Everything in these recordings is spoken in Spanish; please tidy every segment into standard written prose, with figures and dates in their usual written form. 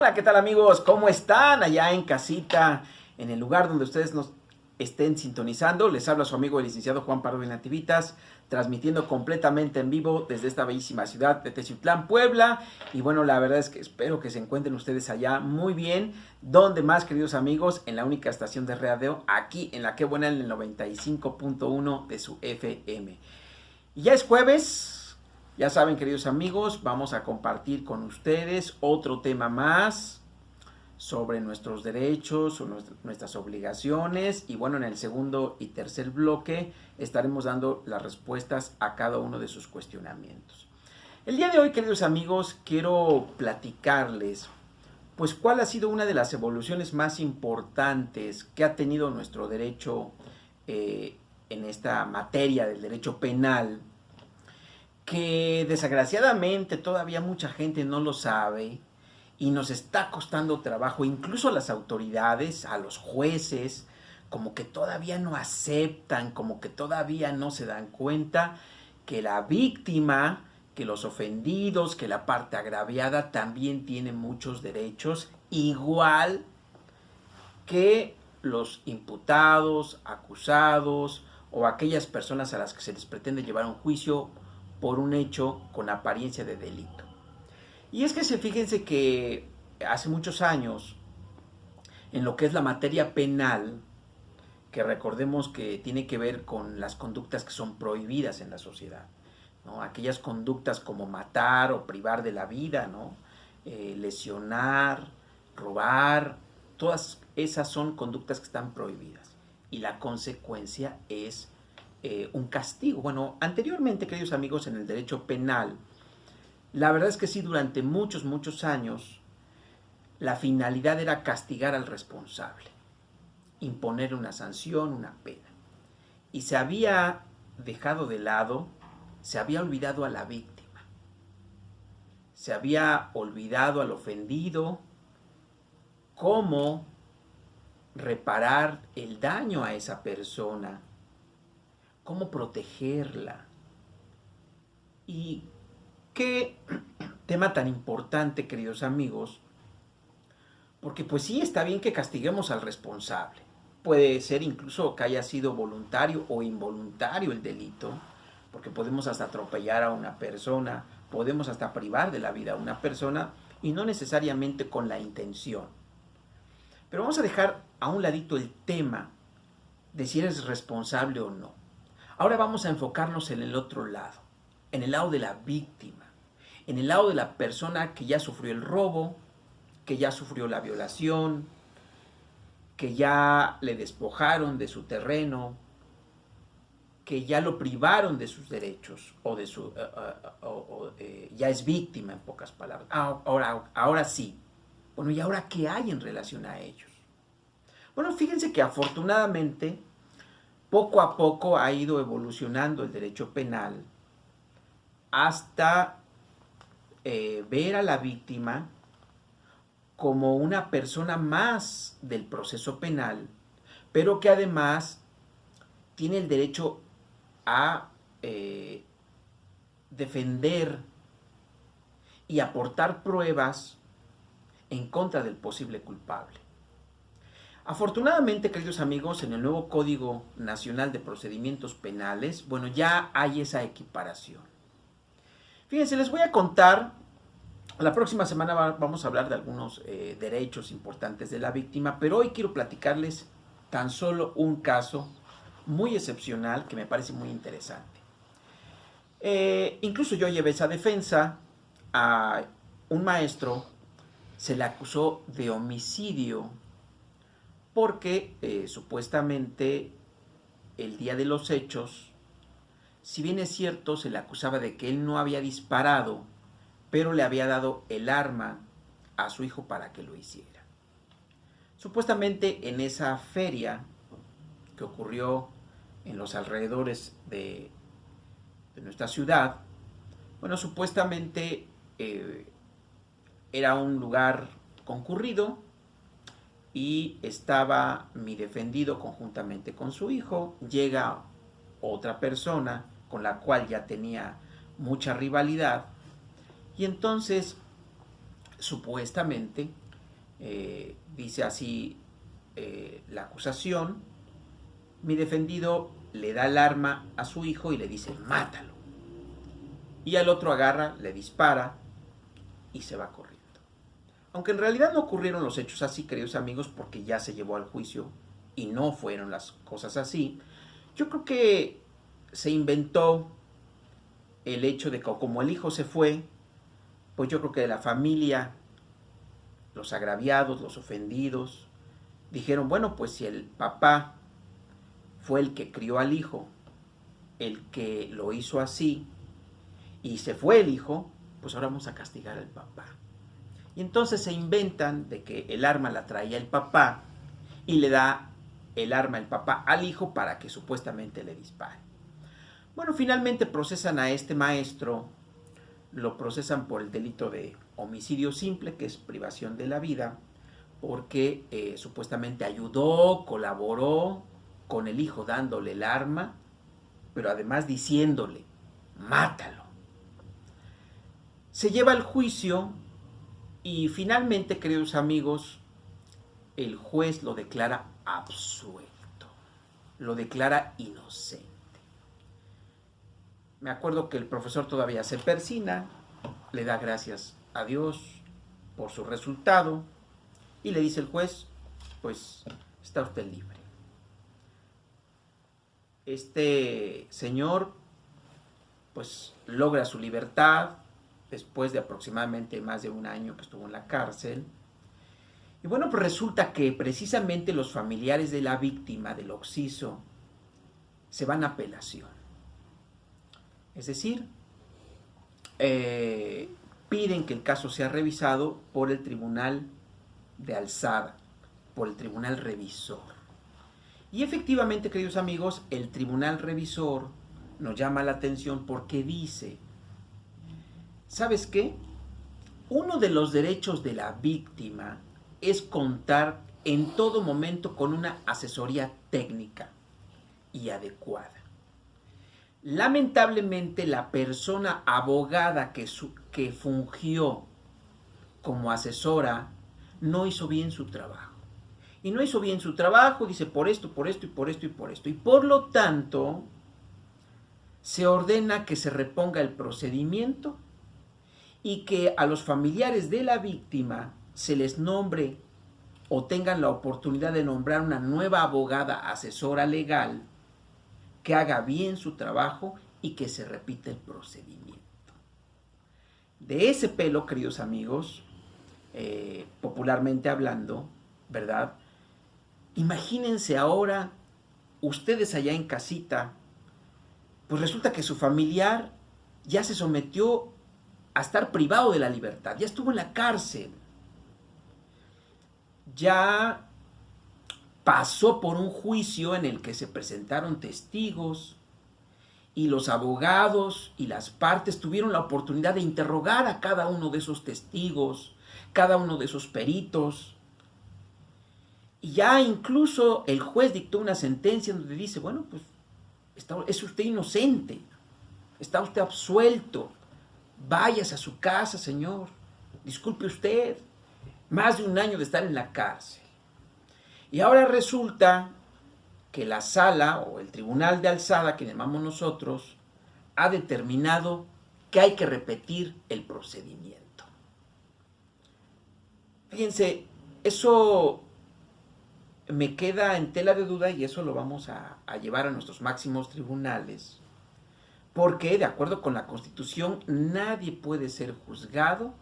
Hola, ¿qué tal amigos? ¿Cómo están allá en casita, en el lugar donde ustedes nos estén sintonizando? Les habla su amigo el licenciado Juan Pardo de Nativitas, transmitiendo completamente en vivo desde esta bellísima ciudad de Teciutlán, Puebla. Y bueno, la verdad es que espero que se encuentren ustedes allá muy bien. ¿Dónde más, queridos amigos? En la única estación de radio, aquí en la que buena, en el 95.1 de su FM. Y ya es jueves. Ya saben, queridos amigos, vamos a compartir con ustedes otro tema más sobre nuestros derechos o nuestras obligaciones. Y bueno, en el segundo y tercer bloque estaremos dando las respuestas a cada uno de sus cuestionamientos. El día de hoy, queridos amigos, quiero platicarles pues cuál ha sido una de las evoluciones más importantes que ha tenido nuestro derecho en esta materia del derecho penal, que desgraciadamente todavía mucha gente no lo sabe y nos está costando trabajo, incluso a las autoridades, a los jueces, como que todavía no aceptan, como que todavía no se dan cuenta que la víctima, que los ofendidos, que la parte agraviada también tiene muchos derechos, igual que los imputados, acusados o aquellas personas a las que se les pretende llevar a un juicio por un hecho con apariencia de delito. Y es que fíjense que hace muchos años, en lo que es la materia penal, que recordemos que tiene que ver con las conductas que son prohibidas en la sociedad, ¿no? Aquellas conductas como matar o privar de la vida, ¿no? Lesionar, robar, todas esas son conductas que están prohibidas. Y la consecuencia es un castigo. Bueno, anteriormente, queridos amigos, en el derecho penal, la verdad es que sí, durante muchos años, la finalidad era castigar al responsable, imponer una sanción, una pena. Y se había dejado de lado, se había olvidado a la víctima, se había olvidado al ofendido, cómo reparar el daño a esa persona, cómo protegerla. Y qué tema tan importante, queridos amigos, porque pues sí, está bien que castiguemos al responsable. Puede ser incluso que haya sido voluntario o involuntario el delito, porque podemos hasta atropellar a una persona, podemos hasta privar de la vida a una persona y no necesariamente con la intención. Pero vamos a dejar a un ladito el tema de si eres responsable o no. Ahora vamos a enfocarnos en el otro lado, en el lado de la víctima, en el lado de la persona que ya sufrió el robo, que ya sufrió la violación, que ya le despojaron de su terreno, que ya lo privaron de sus derechos o de su ya es víctima, en pocas palabras. Ahora sí. Bueno, ¿y ahora qué hay en relación a ellos? Bueno, fíjense que afortunadamente poco a poco ha ido evolucionando el derecho penal hasta ver a la víctima como una persona más del proceso penal, pero que además tiene el derecho a defender y aportar pruebas en contra del posible culpable. Afortunadamente, queridos amigos, en el nuevo Código Nacional de Procedimientos Penales, bueno, ya hay esa equiparación. Fíjense, les voy a contar, la próxima semana vamos a hablar de algunos derechos importantes de la víctima, pero hoy quiero platicarles tan solo un caso muy excepcional que me parece muy interesante. Incluso yo llevé esa defensa. A un maestro se le acusó de homicidio porque supuestamente el día de los hechos, si bien es cierto, se le acusaba de que él no había disparado, pero le había dado el arma a su hijo para que lo hiciera. Supuestamente en esa feria que ocurrió en los alrededores de nuestra ciudad, bueno, supuestamente era un lugar concurrido y estaba mi defendido conjuntamente con su hijo. Llega otra persona con la cual ya tenía mucha rivalidad y entonces supuestamente Dice así la acusación: mi defendido le da el arma a su hijo y le dice, mátalo. Y al otro agarra, le dispara y se va corriendo. Aunque en realidad no ocurrieron los hechos así, queridos amigos, porque ya se llevó al juicio y no fueron las cosas así, yo creo que se inventó el hecho de que como el hijo se fue, pues yo creo que de la familia, los agraviados, los ofendidos, dijeron, bueno, pues si el papá fue el que crió al hijo, el que lo hizo así, y se fue el hijo, pues ahora vamos a castigar al papá. Y entonces se inventan de que el arma la traía el papá y le da el arma el papá al hijo para que supuestamente le dispare. Bueno, finalmente procesan a este maestro, lo procesan por el delito de homicidio simple, que es privación de la vida, porque supuestamente ayudó, colaboró con el hijo dándole el arma, pero además diciéndole, mátalo. Se lleva al juicio y finalmente, queridos amigos, el juez lo declara absuelto, lo declara inocente. Me acuerdo que el profesor todavía se persina, le da gracias a Dios por su resultado y le dice el juez, pues está usted libre. Este señor pues logra su libertad después de aproximadamente más de un año que estuvo en la cárcel. Y bueno, pues resulta que precisamente los familiares de la víctima del occiso se van a apelación. Es decir, piden que el caso sea revisado por el tribunal de alzada, por el tribunal revisor. Y efectivamente, queridos amigos, el tribunal revisor nos llama la atención porque dice, ¿sabes qué? Uno de los derechos de la víctima es contar en todo momento con una asesoría técnica y adecuada. Lamentablemente, la persona abogada que fungió como asesora no hizo bien su trabajo. Y no hizo bien su trabajo, dice, por esto, por esto y por esto y por esto. Y por lo tanto, se ordena que se reponga el procedimiento y que a los familiares de la víctima se les nombre o tengan la oportunidad de nombrar una nueva abogada asesora legal que haga bien su trabajo y que se repita el procedimiento. De ese pelo, queridos amigos, popularmente hablando, ¿verdad? Imagínense ahora, ustedes allá en casita, pues resulta que su familiar ya se sometió a estar privado de la libertad, ya estuvo en la cárcel, ya pasó por un juicio en el que se presentaron testigos y los abogados y las partes tuvieron la oportunidad de interrogar a cada uno de esos testigos, cada uno de esos peritos. Y ya incluso el juez dictó una sentencia donde dice, bueno, pues es usted inocente, está usted absuelto, váyase a su casa, señor, disculpe usted, más de un año de estar en la cárcel. Y ahora resulta que la sala o el tribunal de alzada, que llamamos nosotros, ha determinado que hay que repetir el procedimiento. Fíjense, eso me queda en tela de duda y eso lo vamos a llevar a nuestros máximos tribunales, porque de acuerdo con la Constitución nadie puede ser juzgado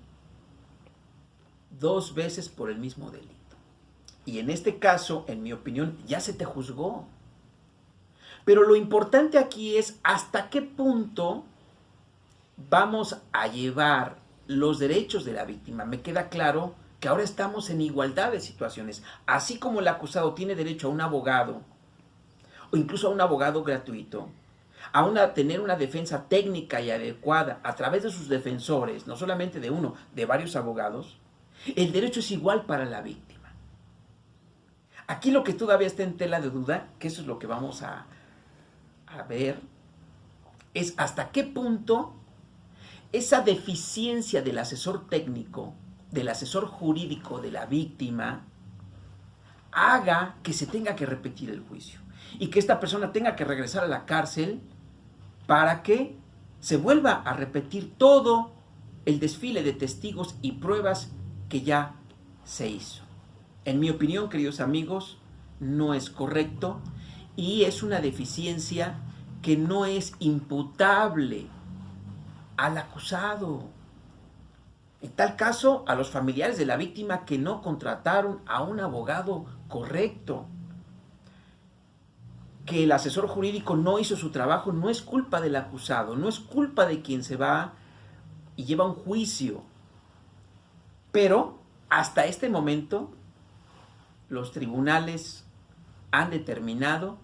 dos veces por el mismo delito. Y en este caso, en mi opinión, ya se te juzgó. Pero lo importante aquí es hasta qué punto vamos a llevar los derechos de la víctima. Me queda claro que ahora estamos en igualdad de situaciones. Así como el acusado tiene derecho a un abogado, o incluso a un abogado gratuito, a tener una defensa técnica y adecuada a través de sus defensores, no solamente de uno, de varios abogados, el derecho es igual para la víctima. Aquí lo que todavía está en tela de duda, que eso es lo que vamos a ver, es hasta qué punto esa deficiencia del asesor técnico del asesor jurídico de la víctima haga que se tenga que repetir el juicio y que esta persona tenga que regresar a la cárcel para que se vuelva a repetir todo el desfile de testigos y pruebas que ya se hizo. En mi opinión, queridos amigos, no es correcto y es una deficiencia que no es imputable al acusado. En tal caso, a los familiares de la víctima que no contrataron a un abogado correcto, que el asesor jurídico no hizo su trabajo, no es culpa del acusado, no es culpa de quien se va y lleva un juicio. Pero hasta este momento, los tribunales han determinado,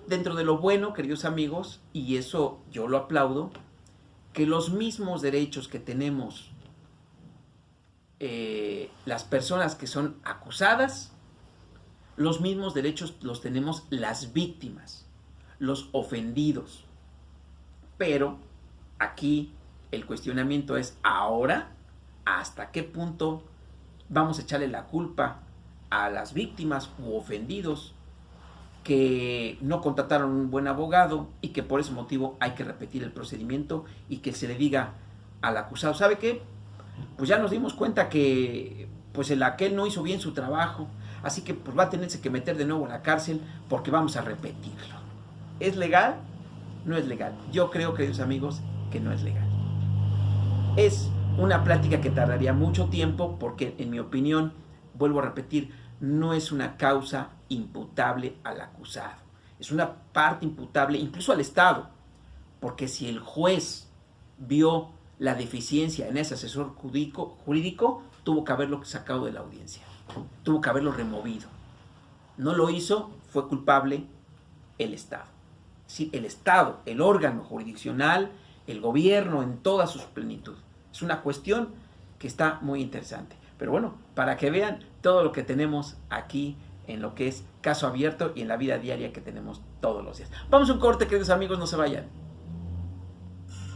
dentro de lo bueno, queridos amigos, y eso yo lo aplaudo, que los mismos derechos que tenemos las personas que son acusadas, los mismos derechos los tenemos las víctimas, los ofendidos. Pero aquí el cuestionamiento es ahora, ¿hasta qué punto vamos a echarle la culpa a las víctimas u ofendidos que no contrataron un buen abogado y que por ese motivo hay que repetir el procedimiento y que se le diga al acusado, ¿sabe qué? Pues ya nos dimos cuenta que pues el aquel no hizo bien su trabajo, así que pues va a tenerse que meter de nuevo a la cárcel porque vamos a repetirlo. ¿Es legal? No es legal. Yo creo, queridos amigos, que no es legal. Es una plática que tardaría mucho tiempo porque, en mi opinión, vuelvo a repetir, no es una causa imputable al acusado. Es una parte imputable incluso al Estado, porque si el juez vio la deficiencia en ese asesor jurídico, tuvo que haberlo sacado de la audiencia, tuvo que haberlo removido. No lo hizo, fue culpable el Estado. Sí, el Estado, el órgano jurisdiccional, el gobierno en toda su plenitud. Es una cuestión que está muy interesante. Pero bueno, para que vean todo lo que tenemos aquí en lo que es Caso Abierto y en la vida diaria que tenemos todos los días. Vamos a un corte, queridos amigos, no se vayan.